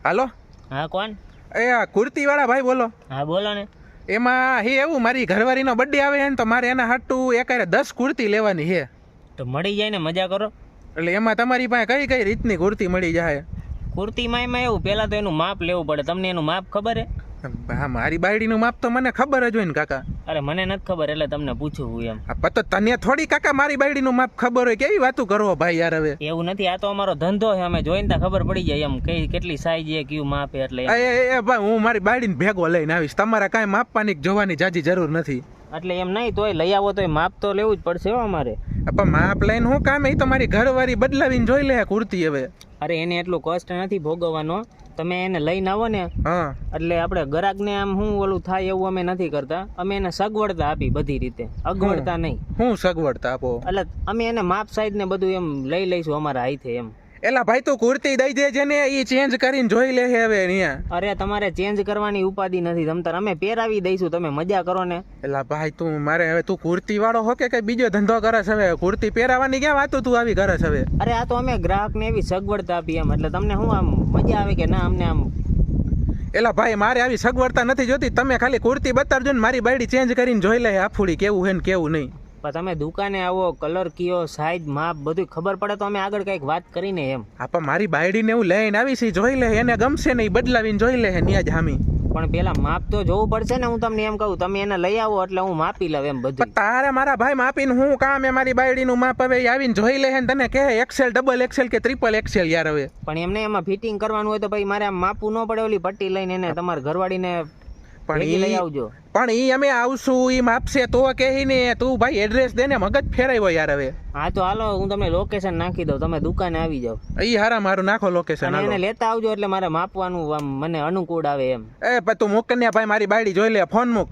હાલો. હા કોણ? એ આ કુર્તી વાળા ભાઈ બોલો. હા બોલો ને. એમાં હે એવું મારી ઘરવાળીનો બર્થડે આવે ને તો મારે એના હાટું એકારે 10 કુર્તી લેવાની છે. તો મળી જાય ને, મજા કરો. એટલે એમાં તમારી પાસે કઈ કઈ રીતની કુર્તી મળી જાય? કુર્તીમાં એમાં એવું, પહેલા તો એનું માપ લેવું પડે. તમને એનું માપ ખબર હે? હા, મારી બાયડીનું માપ તો મને ખબર જ હોય ને કાકા. અરે મને નથી ખબર એટલે તમને પૂછવું એમ. આ પતો તને થોડી કાકા મારી બાયડીનું માપ ખબર હોય, કેવી વાતું કરો ભાઈ યાર હવે. એવું નથી, આ તો અમારો ધંધો છે, અમે જોઈને ત્યાં ખબર પડી જાય એમ કઈ કેટલી સાઈઝ છે, કયું માપ છે એટલે એમ. એ ભાઈ હું મારી બાયડીને ભેગો લઈને આવીશ, તમારે કાંઈ માપવાની જોવાની જાજી જરૂર નથી. એટલે એમ નહીં, તોય લઈ આવો તોય માપ તો લેવું જ પડશે હો અમારે. પણ માપ લઈને હું કામ, એ તો મારી ઘરવાળી બદલાવીને જોઈ લે કુર્તી હવે. અરે એને એટલું કષ્ટ નથી ભોગવવાનો, તમે એને લઈને આવો ને હા એટલે આપણે ગ્રાહકને આમ શું ઓલું થાય એવું અમે નથી કરતા. અમે એને સગવડતા આપી બધી રીતે, અગવડતા નહીં. હું સગવડતા આપો? એટલે અમે એને માપ સાઈઝ ને બધું એમ લઈ લઈશું અમારા હાથે એમ. એલા ભાઈ તું કુર્તી દઈ દેજે ને, એ ચેન્જ કરીને જોઈ લે હવે અહીંયા. અરે તમારે ચેન્જ કરવાની ઉપાધિ નથી, તમતાર અમે પહેરાવી દઈશું, તમે મજા કરો ને. એલા ભાઈ તું મારે હવે તું કુર્તી વાળો હો કે કઈ બીજો ધંધો કરે છે હવે? કુર્તી પહેરાવાની ક્યાં વાતું તું આવી કરે છે હવે? અરે આ તો અમે ગ્રાહકને એવી સગવડતા આપી એમ, એટલે તમને શું આમ મજા આવે કે ના અમને આમ. એલા ભાઈ મારે આવી સગવડતા નથી જોતી, તમે ખાલી કુર્તી બતાવજો ને મારી બાયડી ચેન્જ કરીને જોઈ લે આફુડી કેવું હે ને કેવું નહીં. પણ તમે દુકાને આવો, કલર કયો, સાઈઝ, માપ બધું ખબર પડે તો અમે આગળ કંઈક વાત કરીને એમ. હા પણ મારી બાયડીને એવું લઈને આવી છે, જોઈ લે, એને ગમશે ને, બદલાવીને જોઈ લે ન્યા જ હામી. પણ પેલા માપ તો જોવું પડશે ને. હું તમને એમ કહું, તમે એને લઈ આવો એટલે હું માપી લઉં એમ બધું. પણ તારે મારા ભાઈ માપીને હું કામ? એ મારી બાયડીનું માપ હવે આવીને જોઈ લે ને તને કહે XL, XXL કે XXL યાર હવે. પણ એમને એમાં ફિટિંગ કરવાનું હોય તો ભાઈ મારે આમ માપવું ન પડે, ઓલી પટ્ટી લઈને એને તમારા ઘરવાળીને લઈ આવજો. પણ ઈ અમે આવશું, ઈ માપશે તો કહી ને. તું ભાઈ એડ્રેસ દે ને, મગજ ફેરાયો યાર હવે. હા તો હાલો, હું તમને લોકેશન નાખી દઉં, તમે દુકાને આવી જાઓ. ઈ હારા મારું નાખો લોકેશન. એને લેતા આવજો એટલે મારે માપવાનું આમ મને અનુકૂળ આવે એમ. એ પણ તું મૂક ને ભાઈ, મારી બાયડી જોઈ લે, ફોન મૂક.